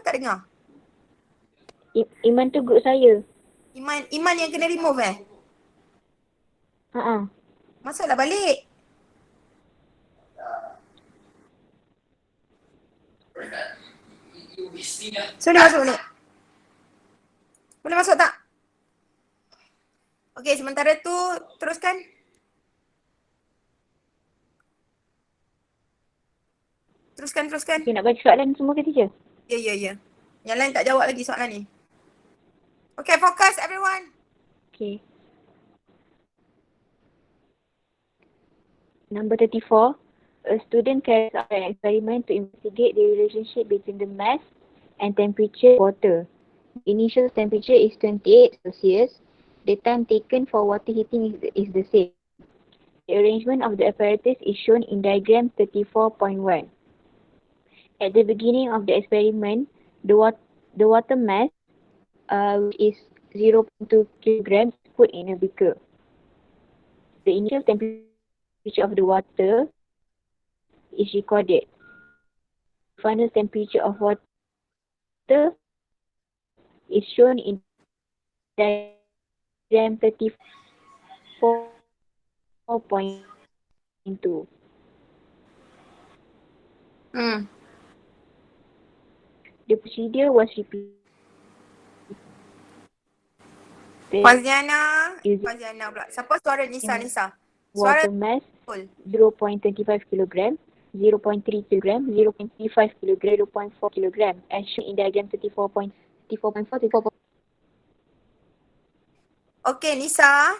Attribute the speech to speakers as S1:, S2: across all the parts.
S1: tak dengar.
S2: Iman tu group saya.
S1: Iman yang kena remove Masuklah balik. So dia masuk balik. Boleh masuk tak? Okey, sementara tu teruskan. Teruskan.
S2: Okay, nak baca soalan semua ke teacher?
S1: Ya. Yang lain tak jawab lagi soalan ni. Okay, fokus everyone.
S2: Okay. Number 34. A student carries out an experiment to investigate the relationship between the mass and temperature of water. Initial temperature is 28 Celsius. The time taken for water heating is the same. The arrangement of the apparatus is shown in diagram 34.1. At the beginning of the experiment, the water mass, which is 0.2 kilograms, is put in a beaker. The initial temperature of the water is recorded. Final temperature of water is shown in diagram 34.2. The procedure was repeated.
S1: Faziana pula. Siapa suara Nisa? Suara
S2: Water mass
S1: full.
S2: 0.25 kg, 0.3 kg, 0.35 kg, 0.4 kg, as shown in diagram 34.4.
S1: Okay, Nisa.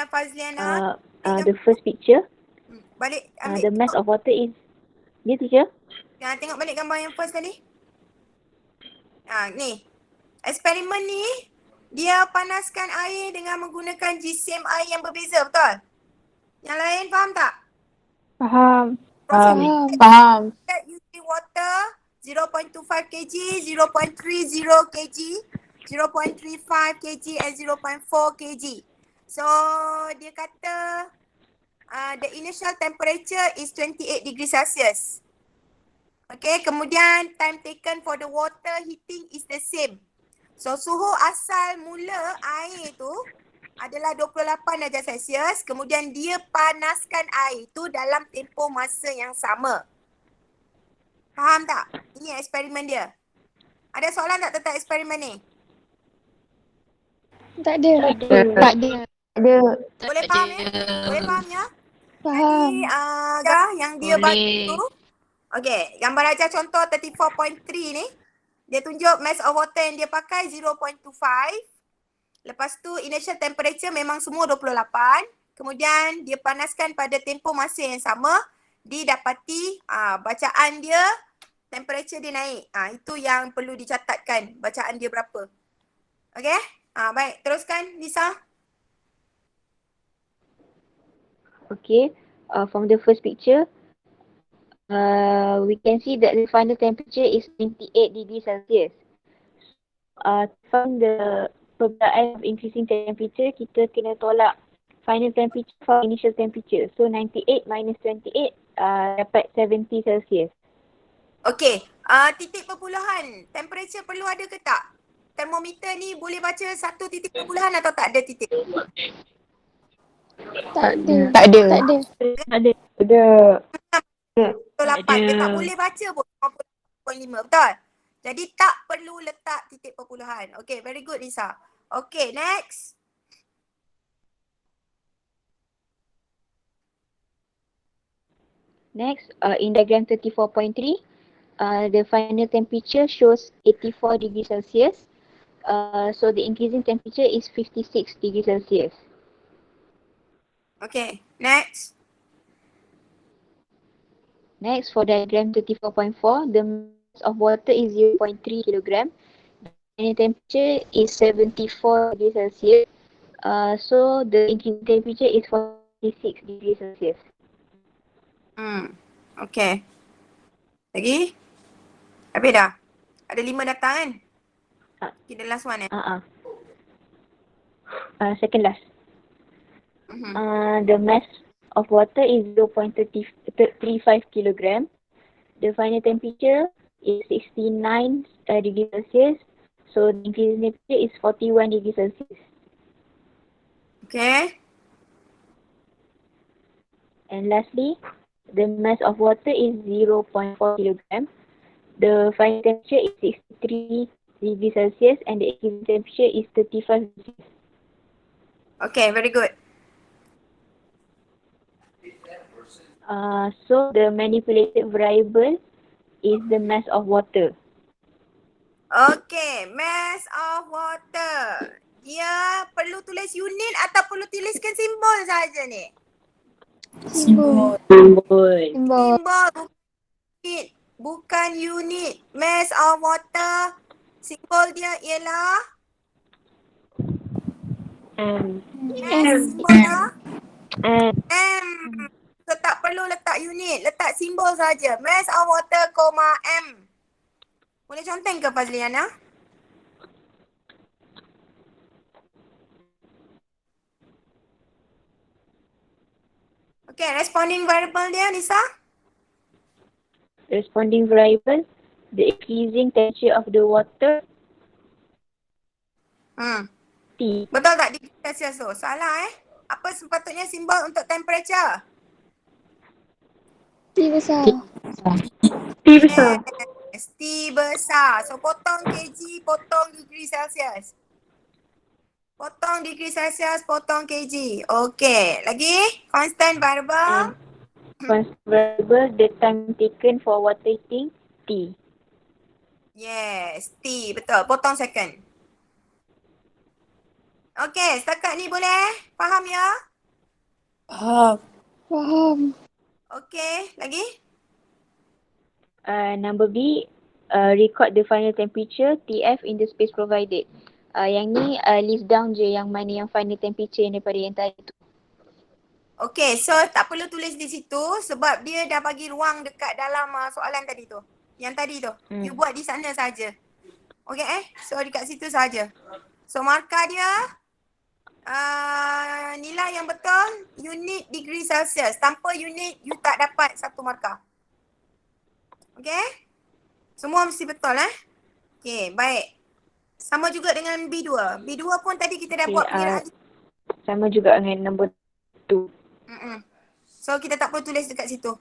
S1: Fazliana.
S2: The first picture,
S1: Balik ambil.
S2: the mass of water is, teacher?
S1: Tengok balik gambar yang first tadi. Ni. Eksperimen ni, dia panaskan air dengan menggunakan GCM air yang berbeza, betul? Yang lain faham tak?
S3: Faham.
S1: Using water 0.25 kg, 0.30 kg, 0.35 kg and 0.4 kg. So dia kata the initial temperature is 28 degrees Celsius. Okay, kemudian time taken for the water heating is the same. So suhu asal mula air tu adalah 28 darjah Celsius. Kemudian dia panaskan air tu dalam tempoh masa yang sama. Faham tak? Ini eksperimen dia. Ada soalan tak tentang eksperimen ni?
S3: Tak ada.
S1: Boleh faham ya? Boleh faham ya?
S3: Faham.
S1: Jadi yang dia bagi tu. Okay, gambar ajar contoh 34.3 ni. Dia tunjuk mass of water yang dia pakai 0.25. Lepas tu initial temperature memang semua 28. Kemudian dia panaskan pada tempoh masa yang sama. Didapati bacaan dia, temperature dia naik. Itu yang perlu dicatatkan, bacaan dia berapa. Okay? Baik, teruskan Nisa. Okay,
S2: from the first picture, we can see that the final temperature is 28 degrees Celsius. From the perbezaan of increasing temperature, kita kena tolak final temperature from initial temperature. So 98 minus 28 dapat 70 Celsius.
S1: Okay, titik perpuluhan. Temperature perlu ada ke tak? Termometer ni boleh baca satu titik perpuluhan atau tak ada titik?
S3: Tak ada.
S1: 28. Dia tak boleh baca pun 5.5. Betul? Jadi tak perlu letak titik perpuluhan. Okay, very good Nisa. Okay, next.
S2: Next, in diagram 34.3, the final temperature shows 84 degrees Celsius. So the increasing temperature is 56 degrees Celsius.
S1: Okay, next.
S2: Next, for diagram 34.4, the mass of water is 0.3 kg. The temperature is 74 degrees Celsius. So the increasing temperature is 46 degrees Celsius.
S1: Okay. Lagi? Habis dah? Ada 5 datang kan? Okay, the last one
S2: Second last. The mass of water is 0.35 kg. The final temperature is 69 degrees Celsius. So the increasing temperature is 41 degrees Celsius.
S1: Okay.
S2: And lastly, the mass of water is 0.4 kilogram. The final temperature is 63 degrees Celsius and the equilibrium temperature is 35 Celsius.
S1: Okay, very good.
S2: So the manipulated variable is the mass of water.
S1: Okay, mass of water. Dia perlu tulis unit atau perlu tuliskan simbol saja ni?
S3: Simbol.
S2: Symbol.
S3: Simbol.
S1: Simbol unit, bukan unit. Mass of water, simbol dia ialah
S2: M.
S1: simbol dia
S2: M.
S1: M. So tak perlu letak unit, letak simbol saja. Mass of water, M. Boleh conteng ke Fazliana? Okay, responding variable dia Nisa?
S2: Responding variable, the increasing temperature of the water, T.
S1: Betul tak degree Celsius tu? Salah Apa sepatutnya simbol untuk temperature?
S3: T besar.
S2: T besar.
S1: Yes, T besar. So potong kg, potong degree Celsius. Potong degree Celsius, potong kg. Okay, lagi? Constant variable.
S2: Constant variable, the time taken for water heating, T.
S1: Yes, T. Betul. Potong second. Okay, setakat ni boleh? Faham ya?
S3: Faham.
S1: Okay, lagi?
S2: Number B, record the final temperature, TF in the space provided. Yang ni list down je yang mana yang final temperature daripada yang tadi tu.
S1: Okay, so tak perlu tulis di situ sebab dia dah bagi ruang dekat dalam soalan tadi tu. Yang tadi tu. You buat di sana saja. Okay so dekat situ saja. So markah dia nilai yang betul unit degree Celsius. Tanpa unit you tak dapat satu markah. Okay? Semua mesti betul Okay, baik. Sama juga dengan B2. B2 pun tadi kita dah buat pengiraan.
S2: Sama juga dengan nombor 2.
S1: So kita tak perlu tulis dekat situ.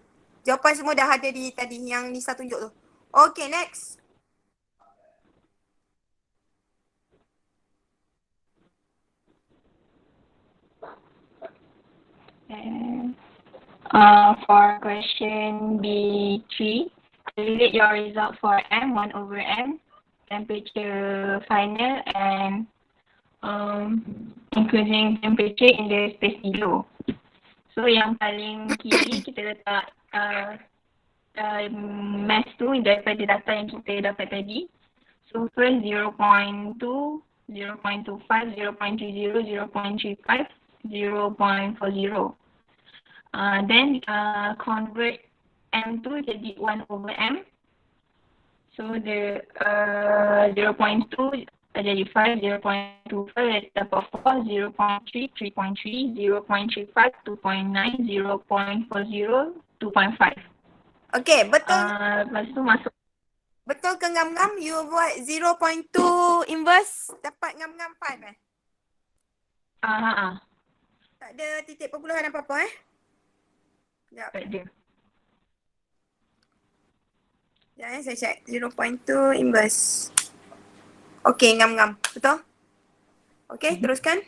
S1: Jawapan semua dah ada di tadi yang Nisa tunjuk tu. Okay, next.
S4: For question B3, calculate your result for M, 1 over M, temperature final and increasing temperature in the space below. So yang paling kiri kita letak mass tu daripada data yang kita dapat tadi. So first 0.2, 0.25, 0.30, 0.35, 0.40. Then convert M tu jadi 1 over M. So the 0.2 jadi 5, 0.25 dapat 4, 0.3, 3.3, 0.35, 2.9, 0.40, 2.5.
S1: Okay, betul.
S4: Lepas tu masuk.
S1: Betul ke ngam-ngam you buat 0.2 inverse dapat ngam-ngam 5 Tak ada titik perpuluhan apa-apa Sekejap.
S4: Tak ada.
S1: Sekejap saya check. 0.2 inverse. Okay, ngam-ngam. Betul? Okay, teruskan.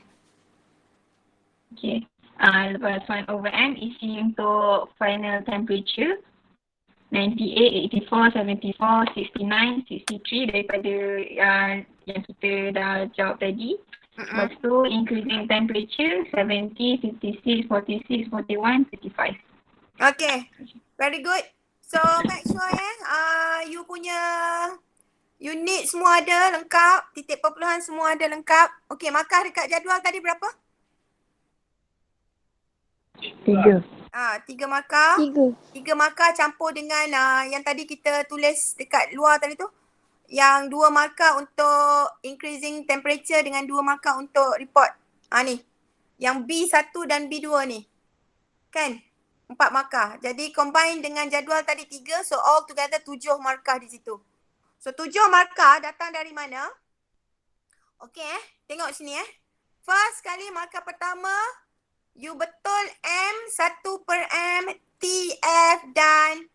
S4: Okay. Lepas 1 over M isi untuk final temperature 98, 84, 74, 69, 63 daripada yang kita dah jawab tadi. Lepas tu increasing temperature 70, 56, 46, 41, 55.
S1: Okay, very good. So make sure you punya unit semua ada lengkap, titik perpuluhan semua ada lengkap. Okay, markah dekat jadual tadi berapa?
S2: 3.
S1: 3 markah. 3 markah campur dengan yang tadi kita tulis dekat luar tadi tu. Yang 2 markah untuk increasing temperature dengan 2 markah untuk report. Ni. Yang B1 dan B2 ni. Kan? 4 markah. Jadi combine dengan jadual tadi 3, so all together 7 markah di situ. So 7 markah datang dari mana? Okey tengok sini First kali markah pertama, you betul M 1 per M, T, F dan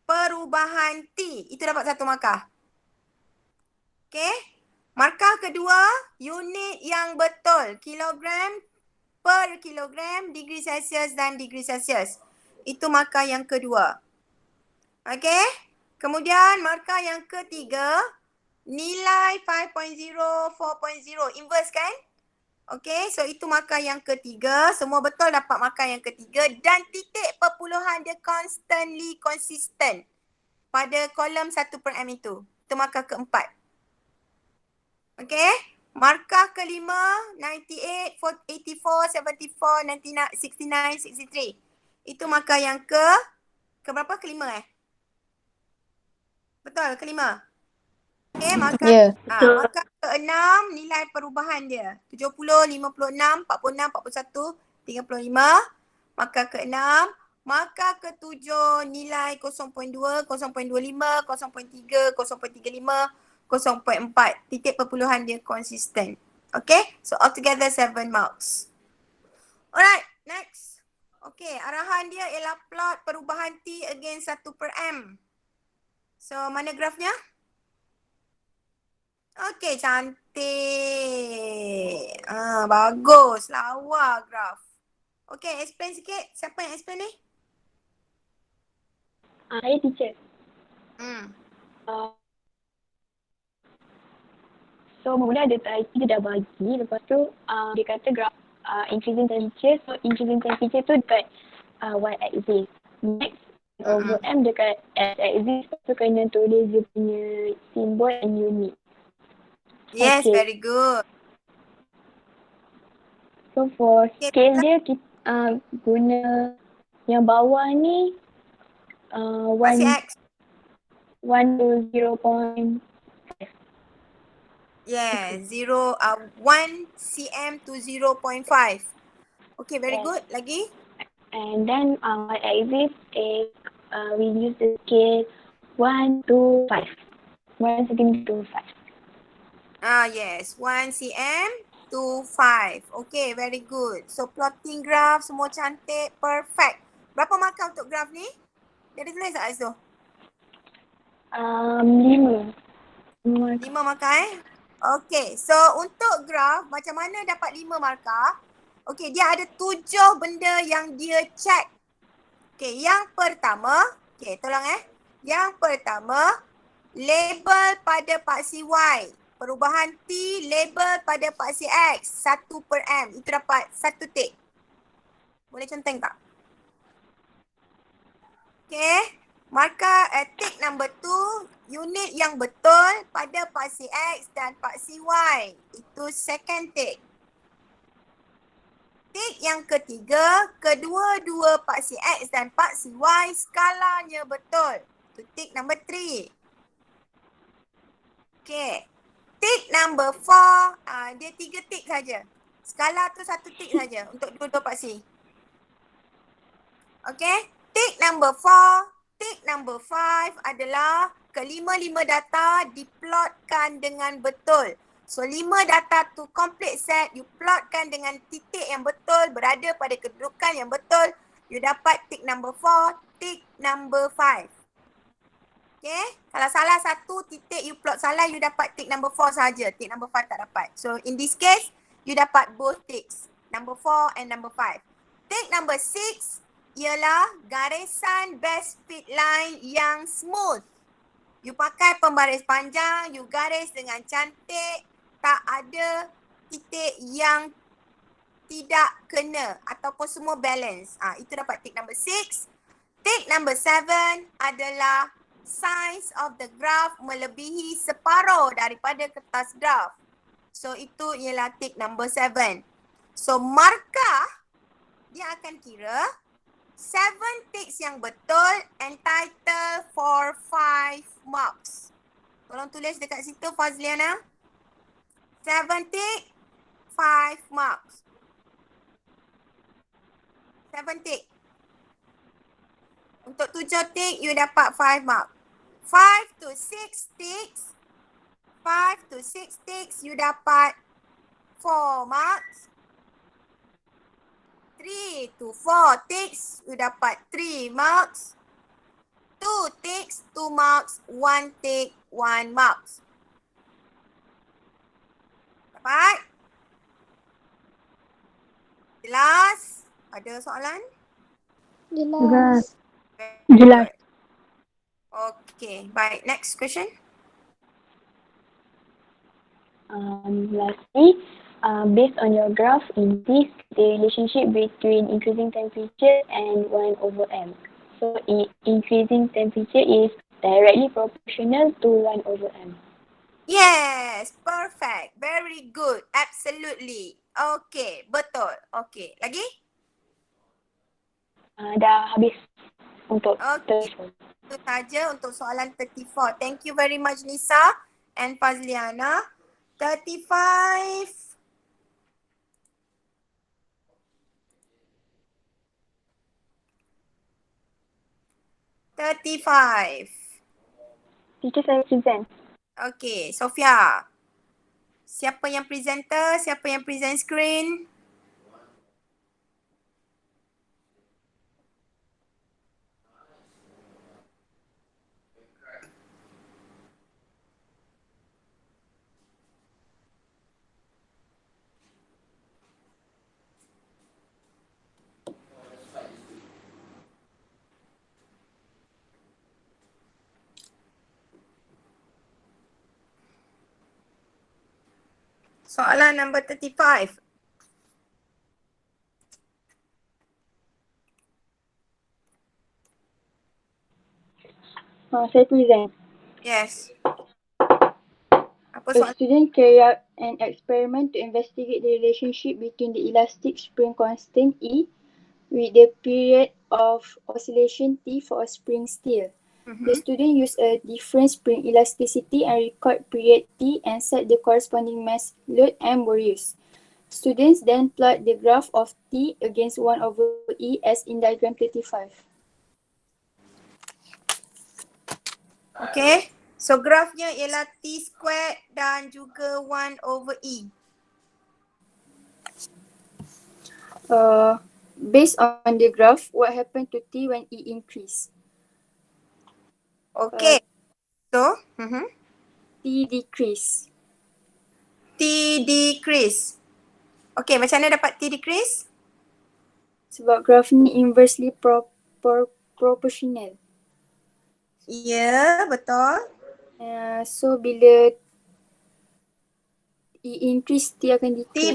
S1: perubahan T. Itu dapat 1 markah. Okey. Markah kedua, unit yang betul. Kilogram per kilogram, degree Celsius dan degree Celsius. Itu markah yang kedua. Okey. Kemudian markah yang ketiga, nilai 5.0, 4.0. Inverse kan? Okey, so itu markah yang ketiga. Semua betul dapat markah yang ketiga. Dan titik perpuluhan dia constantly consistent pada kolom 1 per M itu. Itu markah keempat. Okey. Markah kelima, 98, 84, 74, 99, 69, 63. Itu markah yang keberapa? Kelima Betul, kelima. Okey, markah markah keenam nilai perubahan dia. 70, 56, 46, 41, 35. Markah keenam. Markah ketujuh nilai 0.2, 0.25, 0.3, 0.35, 0.4. Titik perpuluhan dia konsisten. Okay, so altogether 7 marks. Alright, next. Okay, arahan dia ialah plot perubahan T against 1 per M. So, mana grafnya? Okay, cantik. Bagus. Lawa graf. Okay, explain sikit. Siapa yang explain ni?
S5: Saya teacher. So mula ada dia dah bagi, lepas tu dia kata graph increasing temperature, so increasing temperature tu dekat y-axis. Next over M dekat x-axis, tu kena tulis dia punya simbol and unit.
S1: Yes,
S5: Okay.
S1: very good.
S5: So for scale dia kita guna yang bawah ni
S1: Masih X.
S5: 1 to 0.5.
S1: Yeah, 1 cm to 0.5. Okay, very
S5: Yes.
S1: good. Lagi?
S5: And then y-axis is we use the scale 1 to 5. 1 cm to 5.
S1: Yes. 1 cm to 5. Okay, very good. So, plotting graph semua cantik. Perfect. Berapa markah untuk graph ni? Dia ada tulis tak kat situ?
S5: 5.
S1: 5 markah Okay, so untuk graf macam mana dapat 5 markah? Okay, dia ada 7 benda yang dia check. Okay, yang pertama, okay tolong Yang pertama, label pada paksi Y. Perubahan T, label pada paksi X. 1 per M. Itu dapat 1 tick. Boleh conteng tak? Okay. Markah tick number 2, unit yang betul pada paksi X dan paksi Y. Itu second tick. Tick yang ketiga, kedua-dua paksi X dan paksi Y skalanya betul. Itu tick number 3. Okay. Tick number 4, dia 3 tick saja. Skala tu 1 tick saja untuk dua-dua paksi. Okay. Tick number 4. Tick number 5 adalah kelima-lima data diplotkan dengan betul. So 5 data tu complete set, you plotkan dengan titik yang betul, berada pada kedudukan yang betul. You dapat tick number 4, tick number 5. Okay, kalau salah satu titik you plot salah, you dapat tick number 4 saja. Tick number 5 tak dapat. So in this case, you dapat both ticks. Number 4 and number 5. Tick number 6 ialah garisan best fit line yang smooth. You pakai pembaris panjang, you garis dengan cantik, tak ada titik yang tidak kena ataupun semua balance. Itu dapat tick number 6. Tick number 7 adalah size of the graph melebihi separuh daripada kertas graph. So itu ialah tick number 7. So markah dia akan kira 7 ticks yang betul entitled for 5 marks. Tolong tulis dekat situ Fazliana. 7 tick, 5 marks. 7 tick. Untuk 7 tick, you dapat 5 mark. 5 to 6 ticks. 5 to 6 ticks, you dapat 4 marks. 3 to 4 ticks, you dapat 3 marks. 2 ticks, 2 marks. 1 tick, 1 marks. Dapat? Jelas? Ada soalan?
S3: Jelas.
S1: Very
S5: Jelas.
S1: good. Okay, baik. Next question.
S5: Lastly, based on your graph in this, the relationship between increasing temperature and 1/m. So, increasing temperature is directly proportional to 1/m.
S1: Yes, perfect. Very good. Absolutely. Okay, betul. Okay, lagi?
S5: Dah habis untuk
S1: Okay,
S5: terus.
S1: itu saja untuk soalan 34. Thank you very much Nisa and Fazliana. 35.
S5: Teacher saya present.
S1: Okay, Sofia. Siapa yang presenter? Siapa yang present screen? Soalan number 35.
S5: Saya present.
S1: Yes. Apa
S5: A
S1: soalan?
S5: student carry out an experiment to investigate the relationship between the elastic spring constant E with the period of oscillation T for a spring still. The student used a different spring elasticity and record period T and set the corresponding mass load M were used. Students then plot the graph of T against 1/E as in diagram 35.
S1: Okay. So grafnya ialah T squared dan juga 1/E.
S5: Based on the graph, what happened to T when E increased?
S1: Okay. So,
S5: T decrease.
S1: T decrease. Okay, macam mana dapat T decrease?
S5: Sebab graph ni inversely proportional.
S1: Ya, betul.
S5: So bila E increase, T akan
S1: T
S5: decrease.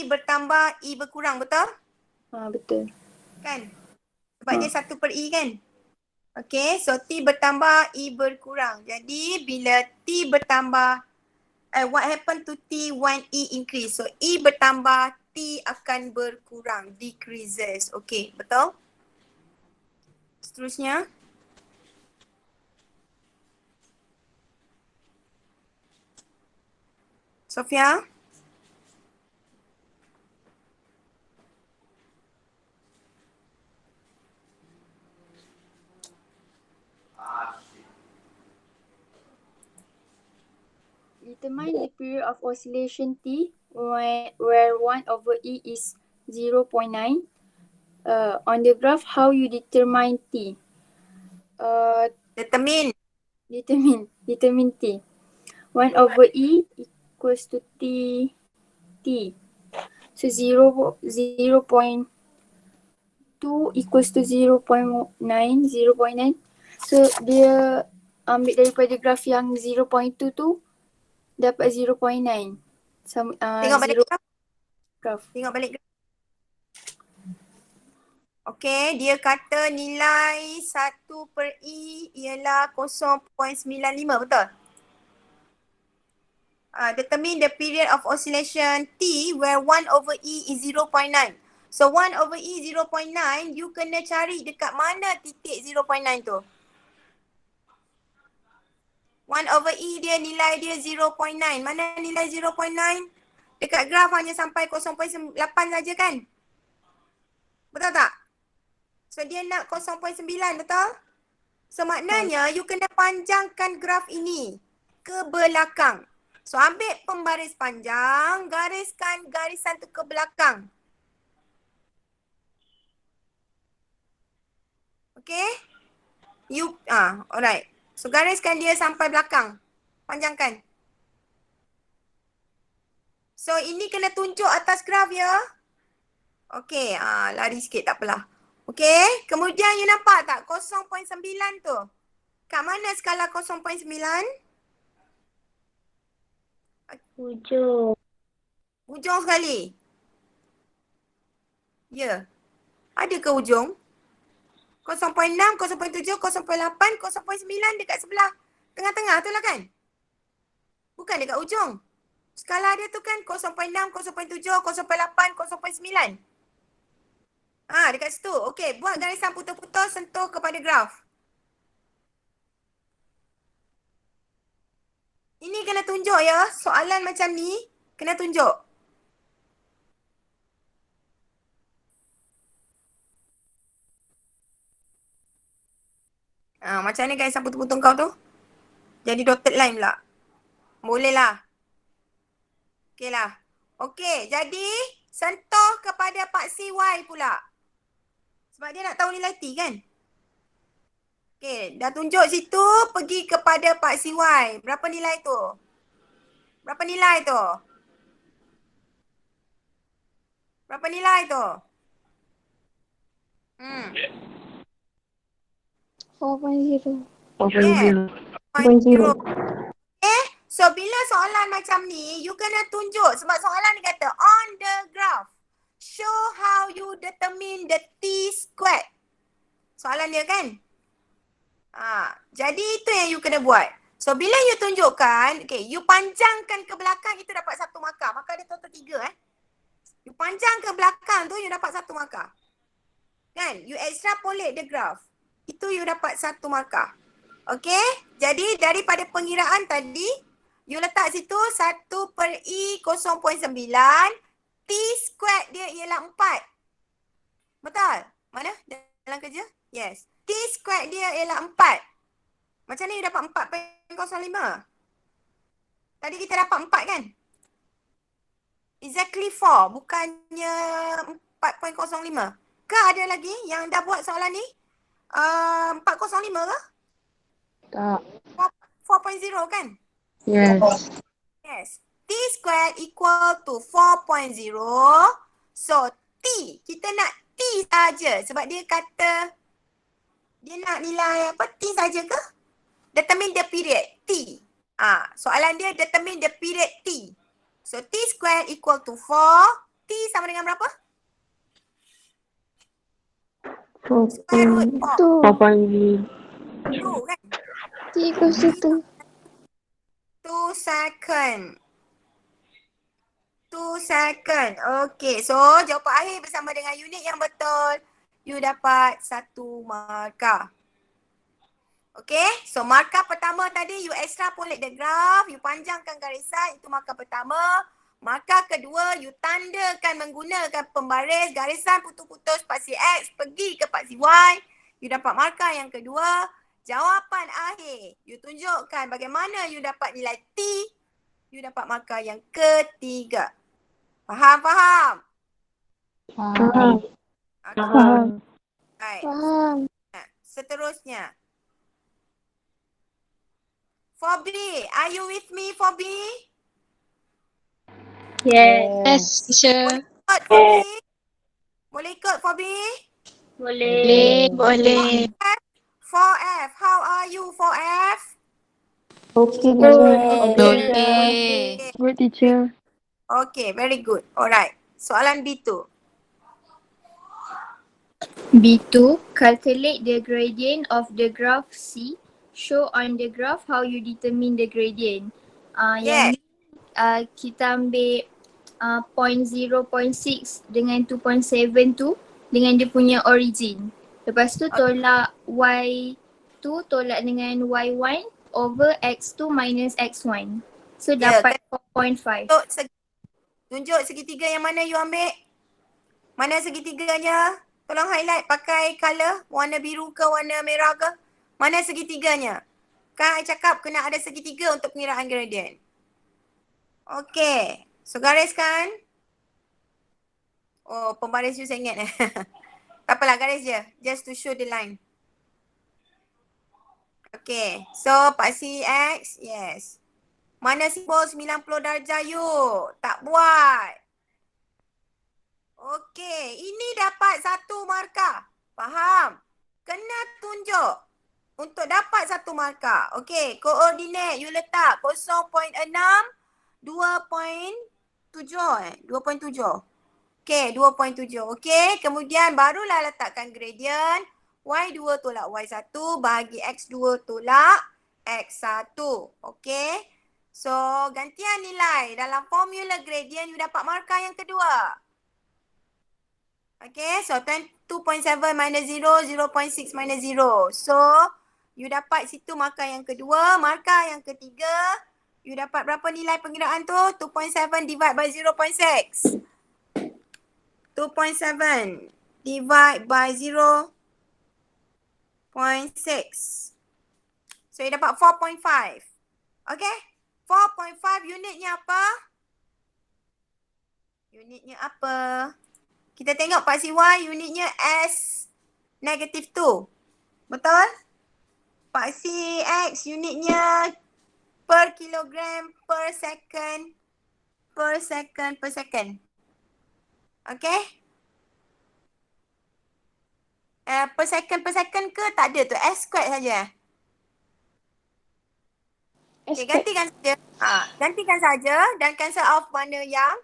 S1: bertambah, E berkurang, betul?
S5: Betul.
S1: Kan? Sebab dia 1/E kan? Okay, so T bertambah, E berkurang. Jadi bila T bertambah, what happened to T when E increase? So E bertambah, T akan berkurang, decreases. Okay, betul? Seterusnya. Sofia?
S5: Determine the period of oscillation T where 1/E is 0.9. On the graph, how you determine T?
S1: Determine.
S5: Determine T. 1/E equals to T. So 0.2 equals to 0.9. So dia ambil daripada graf yang 0.2 tu dapat 0.9.
S1: Tengok balik
S5: graph.
S1: Tengok balik graf. Okay, dia kata nilai 1/E ialah 0.95, betul? Determine the period of oscillation T where 1/E is 0.9. So 1/E 0.9, you kena cari dekat mana titik 0.9 tu. 1/E dia nilai dia 0.9. Mana nilai 0.9? Dekat graf hanya sampai 0.8 saja kan? Betul tak? So dia nak 0.9, betul? So maknanya you kena panjangkan graf ini ke belakang. So ambil pembaris panjang, gariskan garisan tu ke belakang. Okay? Alright. So gariskan dia sampai belakang. Panjangkan. So ini kena tunjuk atas graf ya. Okay, lari sikit tak apalah. Okay, kemudian you nampak tak 0.9 tu? Kat mana skala 0.9?
S5: Hujung.
S1: Hujung sekali. Ya. Ada ke hujung? 0.6, 0.7, 0.8, 0.9 dekat sebelah tengah-tengah tu lah kan? Bukan dekat hujung. Skala dia tu kan 0.6, 0.7, 0.8, 0.9. Dekat situ. Okey, buat garisan putus-putus sentuh kepada graf. Ini kena tunjuk ya. Soalan macam ni kena tunjuk. Macam ni garisan putus-putus kau tu? Jadi dotted line pula. Boleh lah. Okey lah. Okey, jadi sentuh kepada paksi Y pula. Sebab dia nak tahu nilai T kan? Okey, dah tunjuk situ, pergi kepada paksi Y. Berapa nilai tu? Berapa nilai tu? Berapa nilai tu?
S3: 4.0.
S1: Yeah.
S3: 4.0.
S1: So bila soalan macam ni, you kena tunjuk sebab soalan ni kata on the graph, show how you determine the T squared. Soalan dia kan? Jadi itu yang you kena buat. So bila you tunjukkan, okay, you panjangkan ke belakang, itu dapat 1 markah. Maka dia total 3 You panjang ke belakang tu, you dapat 1 markah. Kan? You extrapolate the graph. Itu you dapat 1 markah. Okay? Jadi daripada pengiraan tadi, you letak situ 1/I 0.9. T squared dia ialah 4. Betul? Mana? Dalam kerja? Yes. T squared dia ialah 4. Macam ni you dapat 4.05. Tadi kita dapat 4 kan? Exactly 4. Bukannya 4.05. Ke ada lagi yang dah buat soalan ni? 405 ke?
S2: Tak.
S1: 4.0 kan?
S2: Yes.
S1: Yes. T squared equal to 4.0. So T, kita nak T saja sebab dia kata dia nak nilai apa? T saja ke? Determine the period T. Soalan dia determine the period T. So T squared equal to 4. T sama dengan berapa? Square root 4. 2 kan?
S3: T equals to
S1: 2 second. 2 second. Okay, so jawapan akhir bersama dengan unit yang betul. You dapat 1 markah. Okay, so markah pertama tadi you extrapolate the graph. You panjangkan garisan, itu markah pertama. Markah kedua, you tandakan menggunakan pembaris garisan putus-putus paksi X pergi ke paksi Y. You dapat markah yang kedua. Jawapan akhir, you tunjukkan bagaimana you dapat nilai T. You dapat markah yang ketiga. Faham?
S2: Faham.
S1: Okay. Right.
S3: faham.
S1: Seterusnya. Fobri, are you with me, Fobri?
S5: Yes.
S3: teacher.
S1: Ikut Fobri? Boleh ikut Fobri?
S5: Boleh.
S3: Boleh.
S1: 4F, how are you 4F?
S3: Okay,
S1: Okay.
S3: Good teacher.
S1: Okay, very good. Alright. Soalan B2.
S6: B2, calculate the gradient of the graph C. Show on the graph how you determine the gradient. Yang ni, kita ambil point 0.6 dengan 2.7 tu dengan dia punya origin. Lepas tu tolak Y2 tolak dengan Y1 over X2 minus X1. So dapat 4.5.
S1: Tunjuk segitiga yang mana you ambil? Mana segitiganya? Tolong highlight pakai color. Warna biru ke warna merah ke? Mana segitiganya? Kan I cakap kena ada segitiga untuk pengiraan gradient. Okay. So gariskan. Oh, pembaris you saya ingat. Tak apalah, garis je. Just to show the line. Okay. So paksi X. Yes. Mana simbol 90 darjah yuk? Tak buat. Okay. Ini dapat satu markah. Faham? Kena tunjuk. Untuk dapat satu markah. Okay. Koordinat you letak 0.6, 2.7 2.7. Okay, 2.7. Okay, kemudian barulah letakkan gradient. Y2 tolak Y1 bahagi X2 tolak X1. Okay. So, gantian nilai. Dalam formula gradient, you dapat markah yang kedua. Okay, so 2.7 minus 0, 0.6 minus 0. So, you dapat situ markah yang kedua. Markah yang ketiga, you dapat berapa nilai pengiraan tu? 2.7 divide by 0.6. 2.7 divide by 0.6. So, you dapat 4.5. Okay? 4.5 unitnya apa? Unitnya apa? Kita tengok paksi Y, unitnya S negative 2. Betul? Paksi X, unitnya per kilogram per second. Per second. Okay? Per second ke tak ada tu? S squared saja. Okay, gantikan saja. Gantikan saja dan cancel off mana yang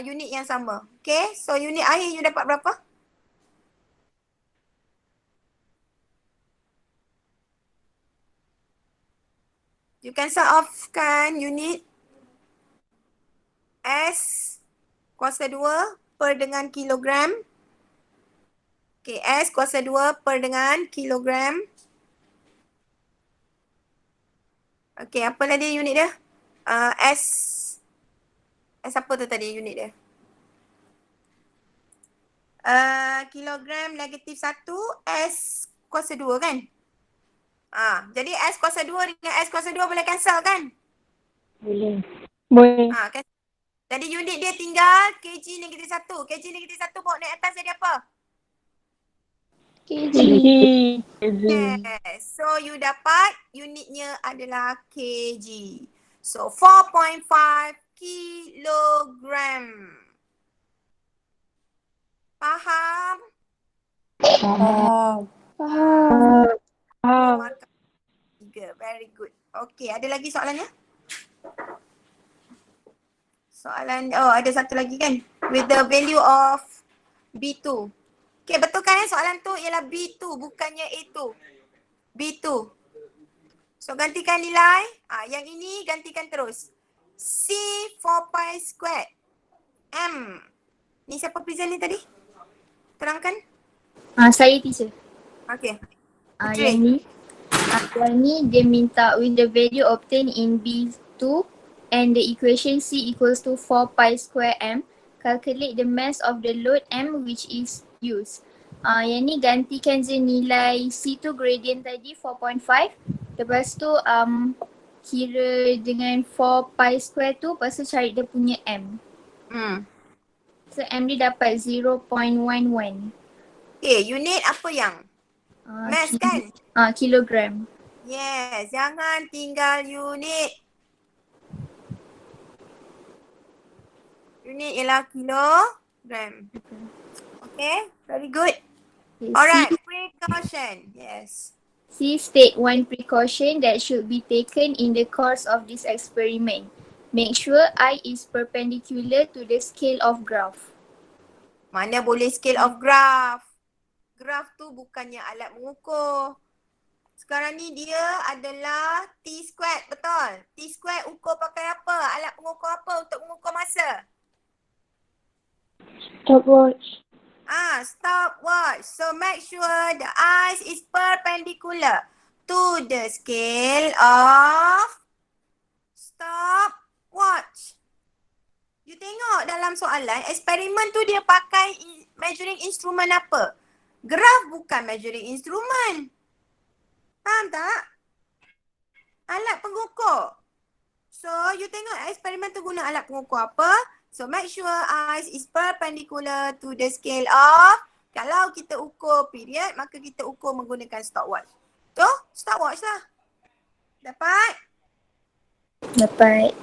S1: unit yang sama. Okay, so unit akhir you dapat berapa? You cancel off kan unit S kuasa 2 per dengan kilogram. Okay, S kuasa 2 per dengan kilogram. Okay, apa tadi unit dia? S apa tu tadi unit dia? Kilogram negatif 1 S kuasa 2 kan? Jadi S kuasa 2 dengan S kuasa 2 boleh cancel kan?
S5: Boleh.
S1: Cancel. Jadi unit dia tinggal kg negatif 1. Kg negatif 1 bawa naik atas jadi apa?
S3: KG.
S1: Yes. So you dapat unitnya adalah kg. So 4.5 kilogram. Faham? Markah 3. Very good. Okay, ada lagi soalannya? Ada satu lagi kan? With the value of B2. Okay, betul kan soalan tu ialah B2 bukannya A2. B2. So gantikan nilai. Yang ini gantikan terus. C 4 pi squared M. Ni siapa present ni tadi? Terangkan.
S6: Saya teacher.
S1: Okay.
S6: Yang ni dia minta with the value obtained in B2 and the equation C equals to 4 pi square M, calculate the mass of the load M which is used. Yang ni gantikan je nilai C2 gradient tadi 4.5. Lepas tu kira dengan 4 pi square tu, lepas tu cari dia punya M. So M dia dapat 0.11.
S1: Okay, unit apa yang? Mass kan?
S6: Kilogram.
S1: Yes, jangan tinggal unit. Unit ialah kilogram. Okay, very good.
S6: Okay,
S1: Alright, precaution. Yes.
S6: C state one precaution that should be taken in the course of this experiment. Make sure I is perpendicular to the scale of graph.
S1: Mana boleh scale of graph? Graph tu bukannya alat mengukur. Sekarang ni dia adalah T squared, betul? T squared ukur pakai apa? Alat pengukur apa untuk mengukur masa?
S5: Stopwatch.
S1: Stopwatch. So make sure the eyes is perpendicular to the scale of stopwatch. You tengok dalam dalam soalan, eksperimen tu dia pakai measuring instrument apa? Graf bukan measuring instrument. Faham tak? Alat pengukur. So, you tengok eksperimen tu guna alat pengukur apa? So, make sure ice is perpendicular to the scale of, kalau kita ukur period, maka kita ukur menggunakan stopwatch. Tu, stopwatch lah. Dapat?
S6: Dapat.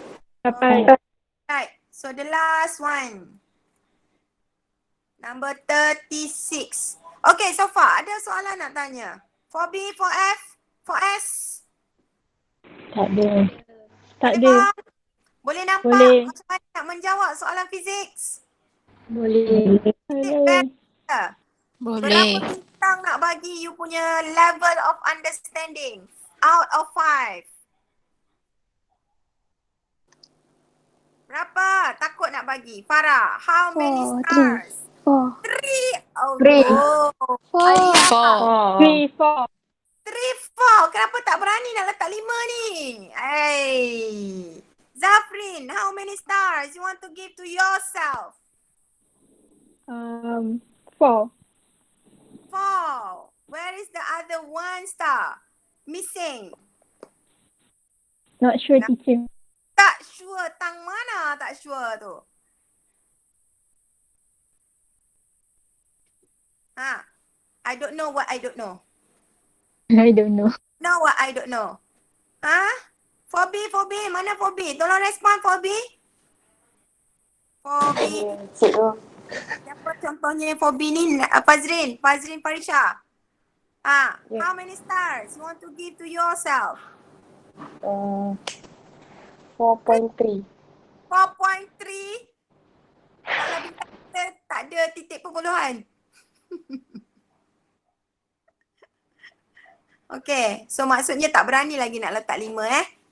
S1: Right. So, the last one. Number 36. Okay, so far ada soalan nak tanya? 4B, 4F, 4S?
S5: Tak ada. Tak
S1: Ada
S5: ada.
S1: faham? Boleh nampak
S5: Boleh.
S1: macam mana nak menjawab soalan fizik?
S5: Boleh.
S1: Boleh.
S3: Boleh.
S1: Berapa bintang nak bagi you punya level of understanding out of 5? Berapa takut nak bagi? Farah, how many
S3: 4,
S1: stars?
S3: 4.
S1: 3. Oh,
S6: 3.
S1: no.
S3: 4.
S5: 3, 4.
S1: 3, 4. Kenapa tak berani nak letak 5 ni? Hey. Zafrin, how many stars you want to give to yourself?
S5: 4.
S1: 4. Where is the other 1 star? Missing.
S5: Not sure, teacher.
S1: Tak sure. Tang mana tak sure tu? Ha. I don't know what I don't know.
S5: I don't know.
S1: Know what I don't know. Ha? 4B, 4B. Mana 4B? Tolong respon 4B. 4B. Siapa contohnya 4B ni? Fazrin. Fazrin Farisha. Ha. How many stars you want to give to yourself?
S3: 4.3.
S1: 4.3. Kalau bintang kita tak ada titik perpuluhan. Okay, so maksudnya tak berani lagi nak letak 5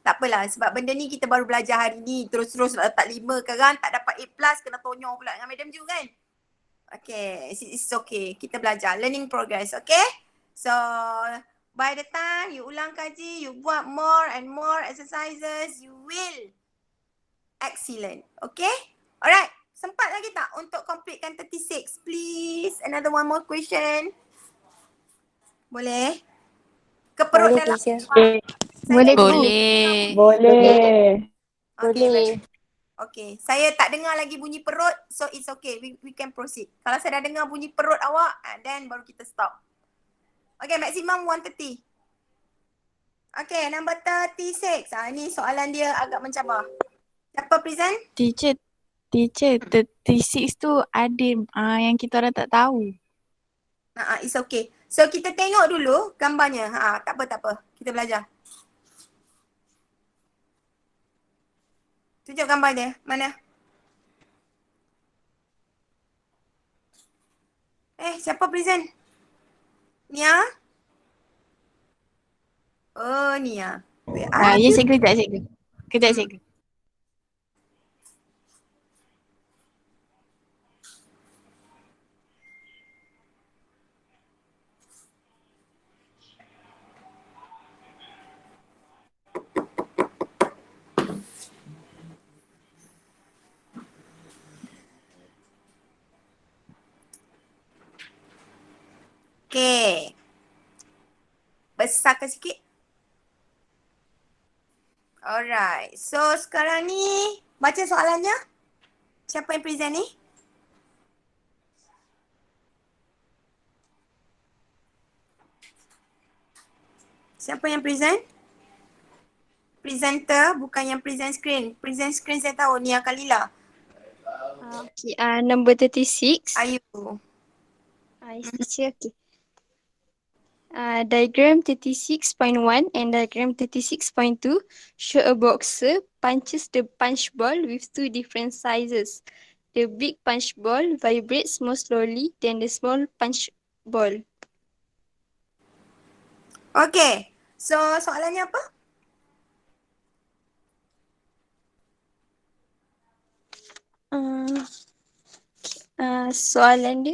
S1: Tak apalah, sebab benda ni kita baru belajar hari ni. Terus-terus letak 5 kan, tak dapat A+, kena tonyong pula dengan Madam Ju kan. Okay, it's okay. Kita belajar, learning progress, okay. So, by the time you ulang kaji, you buat more and more exercises, you will excellent, okay. Alright, sempat lagi tak untuk completekan 36? Please, another one more question. Boleh? Ke perut
S3: Boleh,
S1: dalam?
S3: teacher.
S6: Boleh.
S5: Boleh.
S1: Okay, okay. Saya tak dengar lagi bunyi perut, so it's okay. We can proceed. Kalau saya dah dengar bunyi perut awak, then baru kita stop. Okay, maximum 130. Okay, number 36. Ini soalan dia agak mencabar. Siapa present?
S3: Teacher, 36 tu ada yang kita orang tak tahu.
S1: It's okay. So kita tengok dulu gambarnya. Tak apa. Kita belajar. Tunjuk gambar dia. Mana? Siapa present? Nia? Oh, Nia.
S3: Ya, cikgu, cikgu. Kejap, cikgu.
S1: Okay. Besarkan sikit. Alright. So sekarang ni baca soalannya. Siapa yang present ni? Siapa yang present? Presenter, bukan yang present screen. Present screen saya tahu, Nia Kalila.
S7: Okay, number 36.
S1: Ayu.
S7: Teacher, okay. Diagram 36.1 and diagram 36.2 show a boxer punches the punch ball with two different sizes. The big punch ball vibrates more slowly than the small punch ball.
S1: Okay. So soalannya apa?
S7: Soalan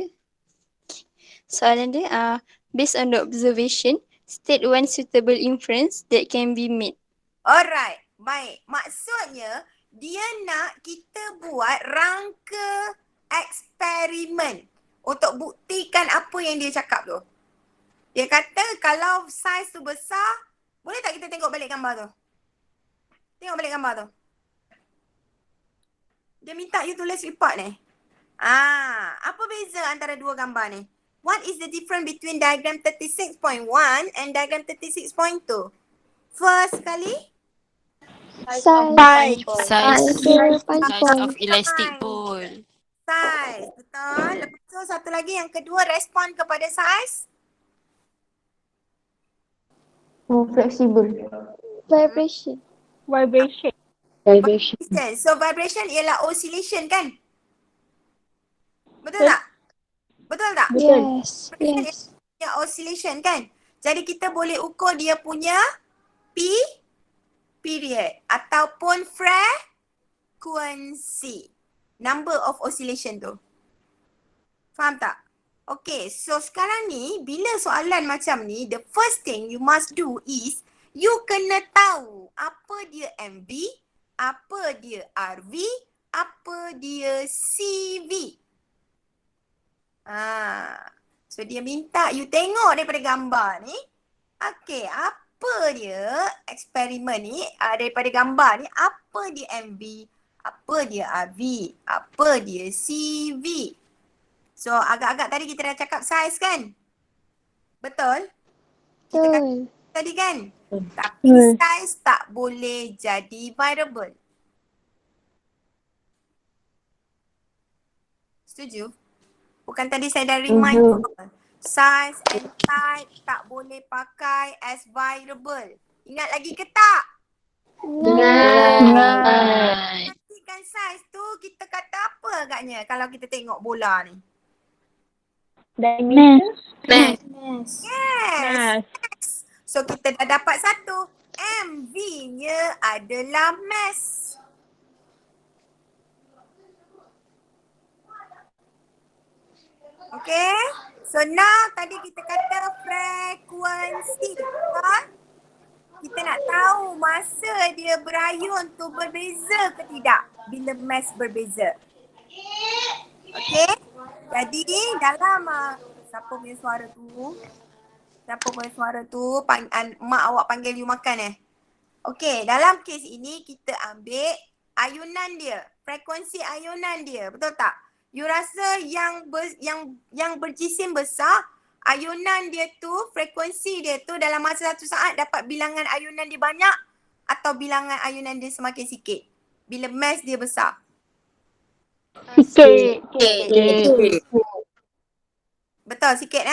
S7: dia, based on the observation, state one suitable inference that can be made.
S1: Alright. Baik. Maksudnya dia nak kita buat rangka eksperimen untuk buktikan apa yang dia cakap tu. Dia kata kalau saiz tu besar, boleh tak kita tengok balik gambar tu? Tengok balik gambar tu. Dia minta you tulis report ni. Apa beza antara dua gambar ni? What is the difference between diagram 36.1 and diagram 36.2? First kali,
S7: Size.
S8: Size of elastic ball.
S1: size. Betul. Lepas tu satu lagi yang kedua, respon kepada size.
S2: Flexible.
S7: Vibration.
S5: Vibration.
S1: So vibration ialah oscillation kan? Betul tak? Betul tak?
S7: Yes. Yes.
S1: Dia oscillation kan? Jadi kita boleh ukur dia punya period ataupun frequency. Number of oscillation tu. Faham tak? Okay, so sekarang ni bila soalan macam ni, the first thing you must do is you kena tahu apa dia MV, apa dia RV, apa dia CV. So dia minta you tengok daripada gambar ni. Okay, apa dia eksperimen ni daripada gambar ni, apa dia MV, apa dia RV, apa dia CV. So agak-agak tadi kita dah cakap size kan? Betul? Kita kata tadi kan? Tapi size tak boleh jadi variable. Setuju? Bukan tadi saya dah remind tu. Size and type tak boleh pakai as variable. Ingat lagi ke tak? Nanti kan size tu kita kata apa agaknya kalau kita tengok bola ni?
S5: Diameter.
S1: Yes. So kita dah dapat satu. MV-nya adalah mass. Okay. So now tadi kita kata frekuensi. Kita nak tahu masa dia berayun tu berbeza ke tidak bila mass berbeza. Okay. Jadi dalam siapa punya suara tu? Siapa punya suara tu? Mak awak panggil you makan Okay, dalam kes ini kita ambil ayunan dia, frekuensi ayunan dia, betul tak? You rasa yang berjisim besar, ayunan dia tu, frekuensi dia tu dalam masa satu saat dapat bilangan ayunan dia banyak atau bilangan ayunan dia semakin sikit bila mass dia besar?
S5: Sikit.
S1: Betul, sikit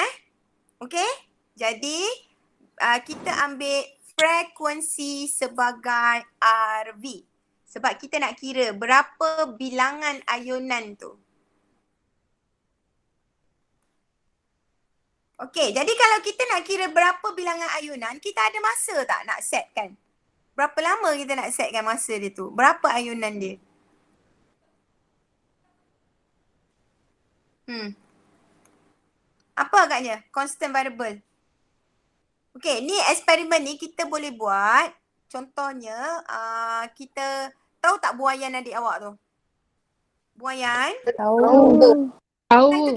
S1: Okay. Jadi kita ambil frekuensi sebagai RV. Sebab kita nak kira berapa bilangan ayunan tu. Okay, jadi kalau kita nak kira berapa bilangan ayunan, kita ada masa tak nak set kan? Berapa lama kita nak setkan masa dia tu? Berapa ayunan dia? Apa agaknya? Constant variable. Okay, ni eksperimen ni kita boleh buat. Contohnya, kita tahu tak buaian adik awak tu? Buaian?
S5: Tahu.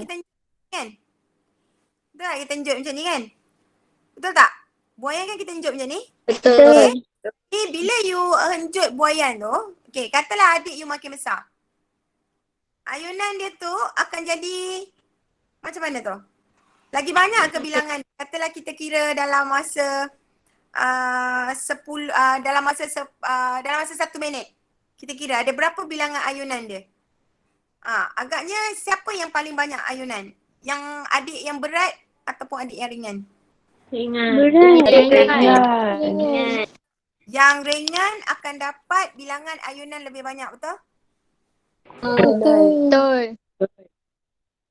S1: Kita kan? Betul tak kita tunjuk macam ni kan? Betul tak? Buaian kan kita tunjuk macam ni?
S2: Betul.
S1: Okay, bila you henjut buaian tu, okay, katalah adik you makin besar. Ayunan dia tu akan jadi macam mana tu? Lagi banyak ke bilangan? Katalah kita kira dalam masa dalam masa 1 minit. Kita kira ada berapa bilangan ayunan dia? Agaknya siapa yang paling banyak ayunan? Yang adik yang berat ataupun adik yang ringan?
S5: Ringan.
S1: Yang ringan akan dapat bilangan ayunan lebih banyak, betul?
S7: Betul.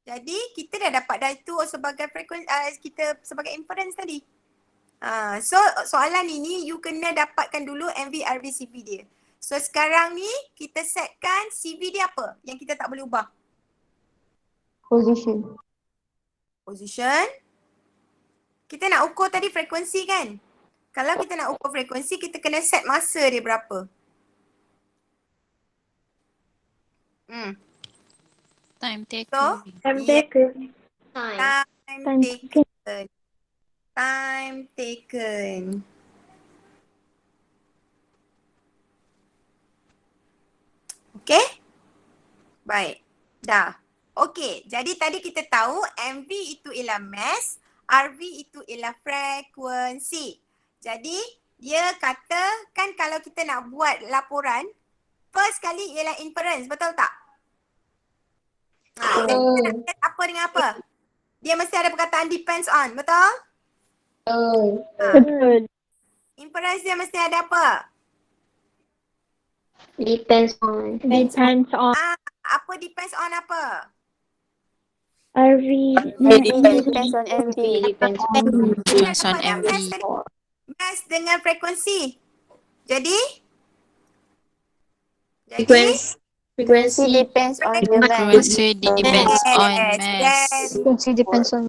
S1: Jadi kita dah dapat dah itu sebagai frekuensi kita sebagai inference tadi. So soalan ini you kena dapatkan dulu MV, RV, CV dia. So sekarang ni kita setkan CV dia apa yang kita tak boleh ubah?
S2: Position.
S1: Kita nak ukur tadi frekuensi kan? Kalau kita nak ukur frekuensi kita kena set masa dia berapa.
S8: Time taken.
S1: So,
S5: Time
S1: yeah,
S5: taken.
S1: time
S5: Time
S1: taken. Time taken. Okay? Baik. Dah. Okay. Jadi tadi kita tahu MV itu ialah mass, RV itu ialah frekuensi. Jadi dia kata kan kalau kita nak buat laporan, first kali ialah inference. Betul tak? Kita nak test apa dengan apa? Dia mesti ada perkataan depends on. Betul?
S5: Betul.
S1: Inference dia mesti ada apa?
S2: Depends on.
S5: Depends on
S1: Apa depends on apa?
S5: RV.
S2: Depends on MV. Depends on.
S8: Depends on
S1: Dapat
S8: MV.
S1: mass dengan frekuensi. Jadi?
S2: Frequency depends on the mass.
S8: Frequency depends on mass.
S2: Frequency depends on.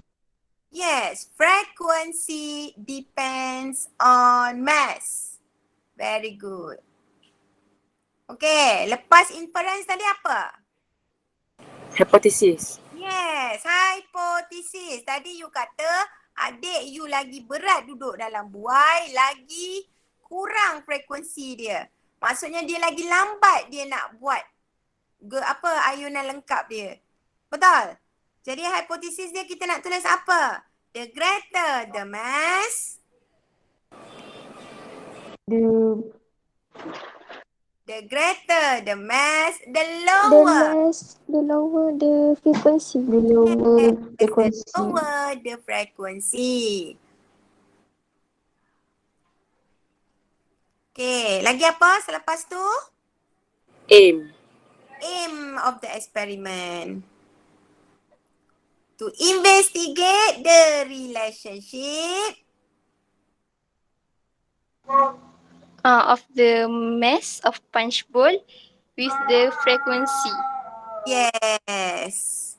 S1: Yes, frequency depends on mass. Very good. Okay, lepas inference tadi apa?
S9: Hypothesis.
S1: Yes, hipotesis. Tadi you kata adik you lagi berat duduk dalam buai, lagi kurang frekuensi dia. Maksudnya dia lagi lambat dia nak buat ayunan lengkap dia. Betul? Jadi hipotesis dia kita nak tulis apa? The greater the mass. The greater the mass, the lower.
S5: The lower the frequency.
S2: The lower
S1: The
S2: frequency.
S1: lower the frequency. Okay, lagi apa selepas tu?
S9: Aim.
S1: Aim of the experiment. To investigate the relationship
S7: Of the mass of punch ball with the frequency.
S1: Yes.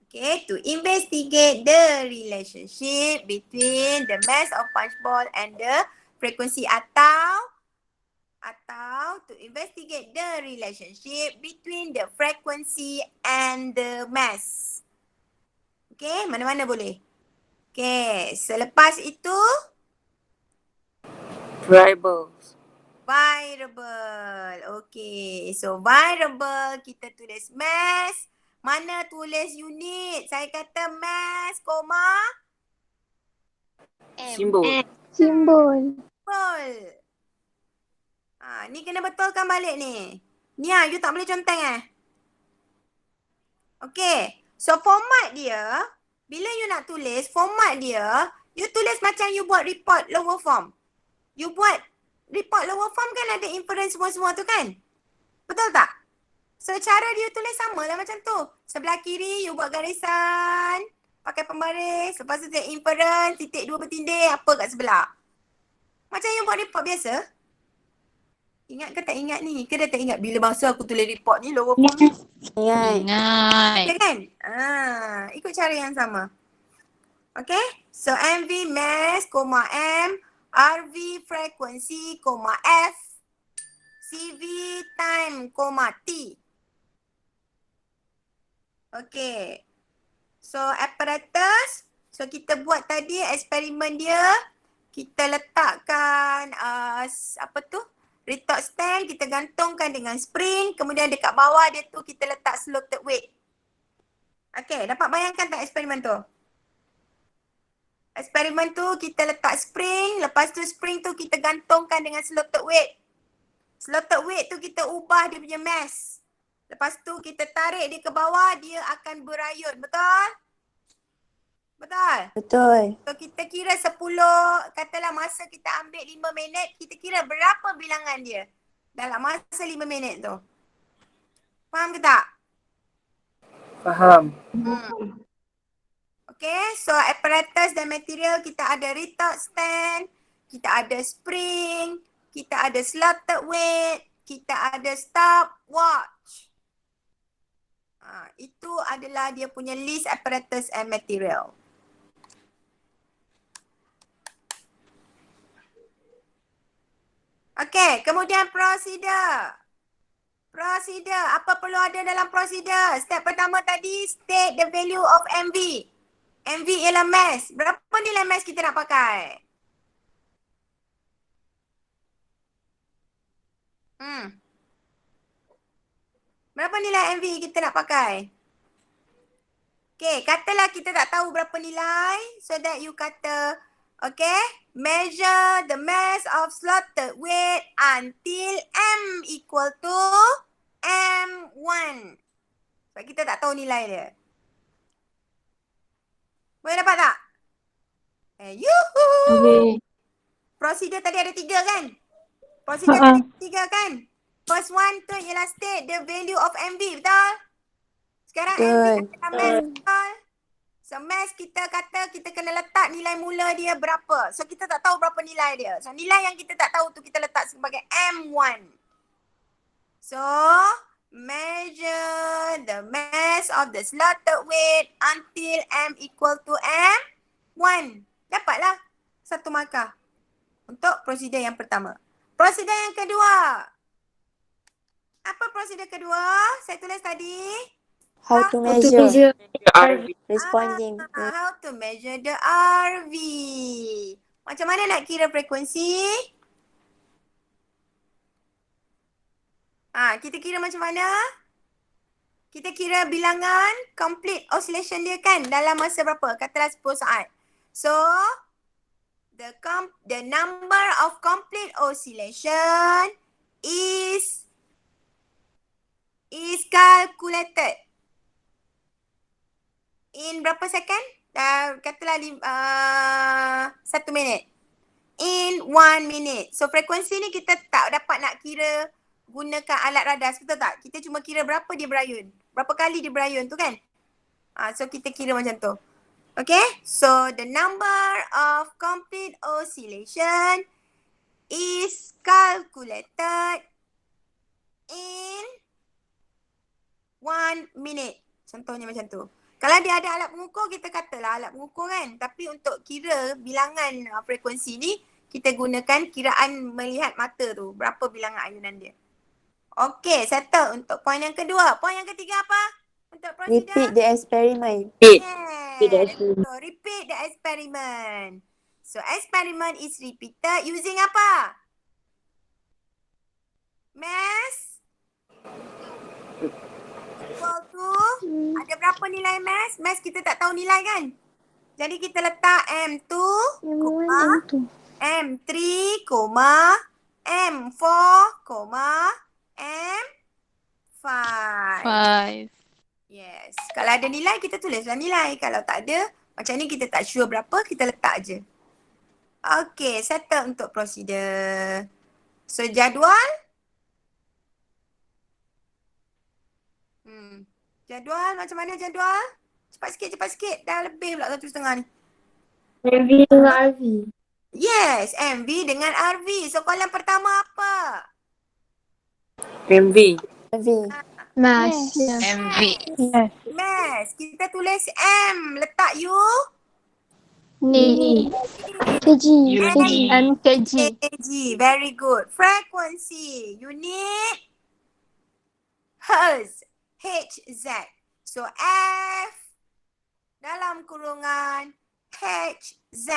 S1: Okay, to investigate the relationship between the mass of punch ball and the frequency atau to investigate the relationship between the frequency and the mass. Okay, mana-mana boleh. Okay, selepas itu
S9: Variables.
S1: variable. Okay, so variable kita tulis mass. Mana tulis unit? Saya kata mass, koma
S9: Simbol.
S5: Simbol.
S1: Betul. Ni kena betulkan balik ni. Ni you tak boleh conteng Okay. So format dia, bila you nak tulis, format dia, you tulis macam you buat report lower form. You buat report lower form kan ada inference semua-semua tu kan? Betul tak? So cara dia tulis sama lah macam tu. Sebelah kiri you buat garisan, pakai pembaris, lepas tu take inference, titik 2 bertindih, apa kat sebelah. Macam you buat report biasa. Ingat ke tak ingat ni? Ke dah tak ingat bila masa aku tulis report ni lower form ni?
S8: Ingat.
S1: Ya kan? Ikut cara yang sama. Okay? So MV mass, M, RV frequency, F, CV time, T. Okay. So apparatus. So kita buat tadi eksperimen dia. Kita letakkan retort stand, kita gantungkan dengan spring. Kemudian dekat bawah dia tu kita letak slotted weight. Okay, dapat bayangkan tak eksperimen tu? Eksperimen tu kita letak spring, lepas tu spring tu kita gantungkan dengan slotted weight. Slotted weight tu kita ubah dia punya mass. Lepas tu kita tarik dia ke bawah, dia akan berayun. Betul? Betul?
S6: Betul.
S1: So kita kira 10, katalah masa kita ambil 5 minit, kita kira berapa bilangan dia dalam masa 5 minit tu. Faham ke tak?
S9: Faham.
S1: Okay, so apparatus dan material kita ada retort stand, kita ada spring, kita ada slotted weight, kita ada stopwatch. Itu adalah dia punya list apparatus and material. Okay, kemudian prosedur. Procedure. Apa perlu ada dalam procedure? Step pertama tadi, state the value of MV. MV ialah mass. Berapa nilai mass kita nak pakai? Berapa nilai MV kita nak pakai? Okay, katalah kita tak tahu berapa nilai. So that you kata, okay, measure the mass of slotted weight until M equal to M1. Sebab kita tak tahu nilai dia. Boleh dapat tak? Yuhu!
S2: Okay.
S1: Prosedur tadi ada 3 kan? Prosedur tadi ada 3 kan? First one tu ialah state the value of MV, betul? Sekarang MV adalah mass, betul? So mass kita kata kita kena letak nilai mula dia berapa. So kita tak tahu berapa nilai dia. So nilai yang kita tak tahu tu kita letak sebagai M1. So measure the mass of the slotted weight until M equal to M1. Dapatlah 1 markah untuk prosedur yang pertama. Prosedur yang kedua. Apa prosedur kedua? Saya tulis tadi.
S10: How to measure
S9: RV.
S10: responding.
S1: How to measure the RV. Macam mana nak kira frekuensi? Kita kira macam mana? Kita kira bilangan complete oscillation dia kan dalam masa berapa? Katalah 10 saat. So, the number of complete oscillation is calculated in berapa second? Katalah 1 minit. In 1 minute. So frekuensi ni kita tak dapat nak kira gunakan alat radar, betul tak? Kita cuma kira berapa dia berayun. Berapa kali dia berayun tu kan? So kita kira macam tu. Okay? So the number of complete oscillation is calculated in 1 minute. Contohnya macam tu. Kalau dia ada alat pengukur, kita katalah alat pengukur kan. Tapi untuk kira bilangan frekuensi ni, kita gunakan kiraan melihat mata tu. Berapa bilangan ayunan dia. Okey, settle untuk poin yang kedua. Poin yang ketiga apa? Untuk prosedur.
S10: Repeat the experiment.
S1: So, repeat the experiment. So, experiment is repeated using apa? Mass equal to, ada berapa nilai mass? Mass kita tak tahu nilai kan? Jadi kita letak M2, M3, M4, M5.
S8: 5.
S1: Yes. Kalau ada nilai, kita tulislah nilai. Kalau tak ada, macam ni kita tak sure berapa, kita letak je. Okay, settle untuk prosedur. So, jadual. Jadual, macam mana jadual? Cepat sikit. Dah lebih pula 1.5 ni.
S10: MV dengan RV.
S1: Yes, MV dengan RV. So, kolam pertama apa?
S9: MV.
S10: MV.
S6: Mass.
S8: MV.
S1: Mass. Kita tulis M. Letak U.
S6: Ni.
S10: KG.
S6: MKG.
S1: kg. Very good. Frequency. Unit. Hertz. HZ. So F dalam kurungan HZ.